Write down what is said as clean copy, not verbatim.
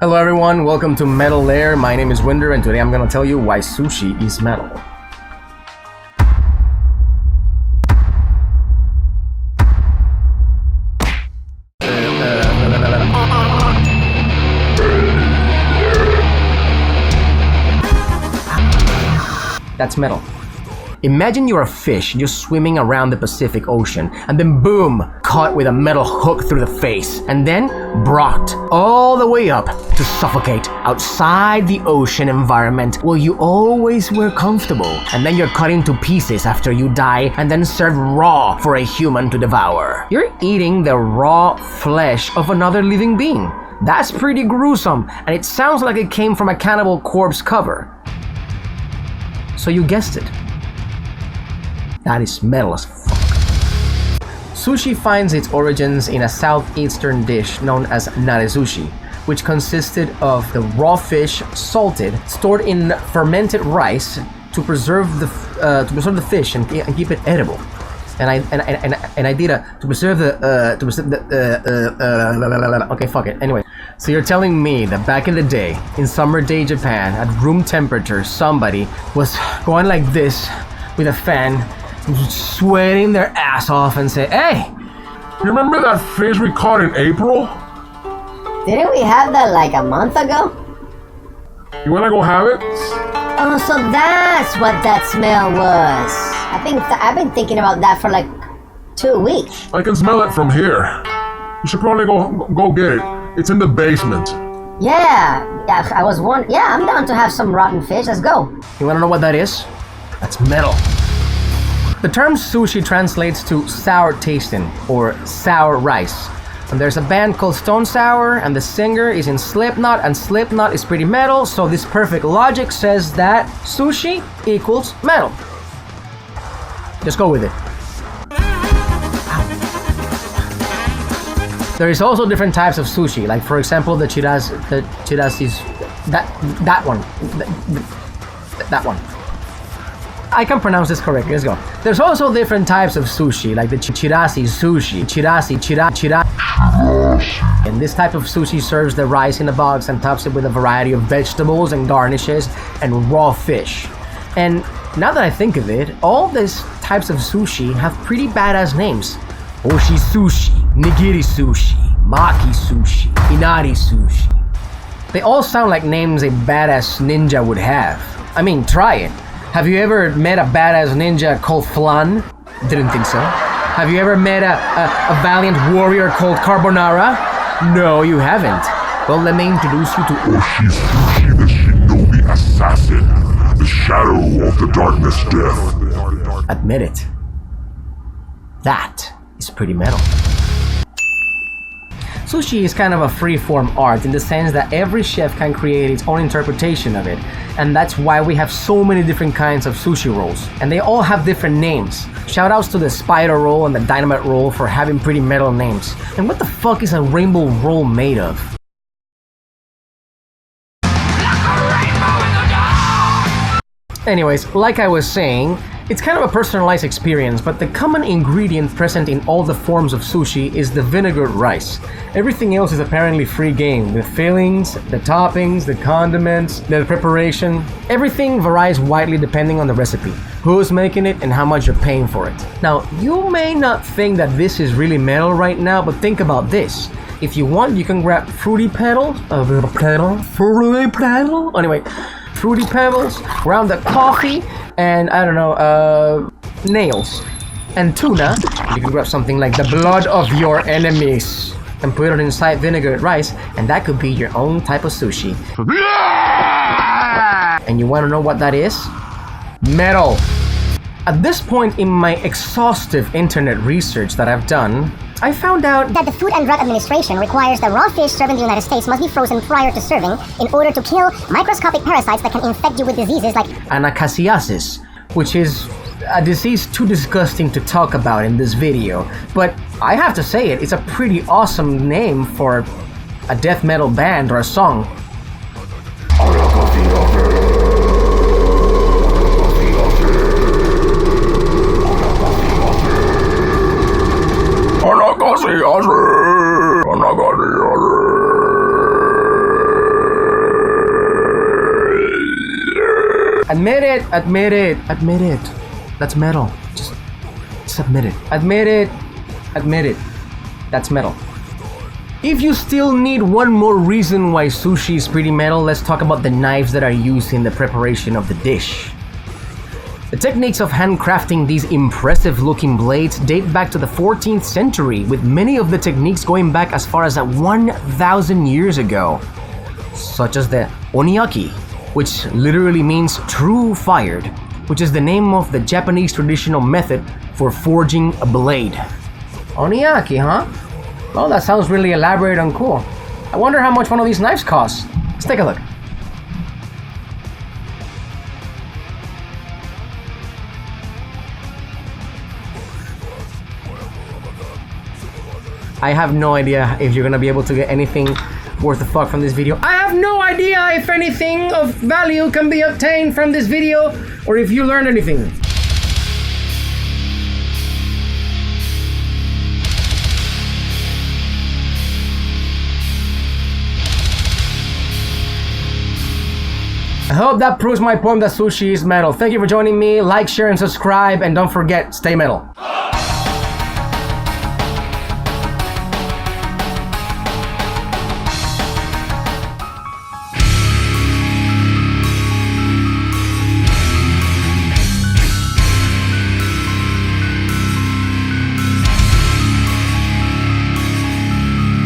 Hello everyone, welcome to Metal Lair. My name is Winder and today I'm gonna tell you why sushi is metal. That's metal. Imagine you're a fish just swimming around the Pacific Ocean and then boom, caught with a metal hook through the face and then brought all the way up to suffocate outside the ocean environment where you always were comfortable, and then you're cut into pieces after you die and then served raw for a human to devour. You're eating the raw flesh of another living being. That's pretty gruesome, and it sounds like it came from a Cannibal Corpse cover. So you guessed it. That is metal as fuck. Sushi finds its origins in a southeastern dish known as narezushi, which consisted of the raw fish salted, stored in fermented rice to preserve the fish and keep it edible. And I did a okay, fuck it. Anyway, so you're telling me that back in the day, in summer day Japan, at room temperature, somebody was going like this with a fan, sweating their ass off and say, "Hey, you remember that fish we caught in April? Didn't we have that like a month ago? You wanna go have it?" Oh, so that's what that smell was. I've been thinking about that for like 2 weeks. I can smell it from here. You should probably go get it. It's in the basement. Yeah, I'm down to have some rotten fish. Let's go. You wanna know what that is? That's metal. The term sushi translates to sour tasting or sour rice. And there's a band called Stone Sour and the singer is in Slipknot and Slipknot is pretty metal, so this perfect logic says that sushi equals metal. Just go with it. There is also different types of sushi, like for example the chirasis, that one. I can pronounce this correctly, let's go. There's also different types of sushi, like the chirasi sushi, chirasi. And this type of sushi serves the rice in a box and tops it with a variety of vegetables and garnishes and raw fish. And now that I think of it, all these types of sushi have pretty badass names. Oshi sushi, nigiri sushi, maki sushi, inari sushi. They all sound like names a badass ninja would have. I mean, try it. Have you ever met a badass ninja called Flan? Didn't think so. Have you ever met a valiant warrior called Carbonara? No, you haven't. Well, let me introduce you to Oshi Sushi, the shinobi assassin, the shadow of the darkness death. Admit it. That is pretty metal. Sushi is kind of a free-form art in the sense that every chef can create its own interpretation of it, and that's why we have so many different kinds of sushi rolls, and they all have different names. Shoutouts to the spider roll and the dynamite roll for having pretty metal names. And what the fuck is a rainbow roll made of? Anyways, like I was saying, it's kind of a personalized experience, but the common ingredient present in all the forms of sushi is the vinegar rice. Everything else is apparently free game. The fillings, the toppings, the condiments, the preparation. Everything varies widely depending on the recipe, who's making it, and how much you're paying for it. Now, you may not think that this is really metal right now, but think about this. If you want, you can grab fruity pebbles, anyway, fruity pebbles, ground the coffee, and I don't know, nails. And tuna, you can grab something like the blood of your enemies and put it inside vinegar rice, and that could be your own type of sushi. And you want to know what that is? Metal. At this point in my exhaustive internet research that I've done, I found out that the Food and Drug Administration requires the raw fish served in the United States must be frozen prior to serving in order to kill microscopic parasites that can infect you with diseases like anacassiasis, which is a disease too disgusting to talk about in this video. But I have to say it's a pretty awesome name for a death metal band or a song. Admit it, admit it, admit it. That's metal. Just admit it. Admit it, admit it. That's metal. If you still need one more reason why sushi is pretty metal, let's talk about the knives that are used in the preparation of the dish. The techniques of handcrafting these impressive looking blades date back to the 14th century, with many of the techniques going back as far as 1,000 years ago, such as the oniaki, which literally means true fired, which is the name of the Japanese traditional method for forging a blade. Oniaki, huh? Well, that sounds really elaborate and cool. I wonder how much one of these knives costs. Let's take a look. I have no idea if you're gonna be able to get anything worth the fuck from this video. I have no idea if anything of value can be obtained from this video or if you learned anything. I hope that proves my point that sushi is metal. Thank you for joining me. Like, share, and subscribe. And don't forget, stay metal.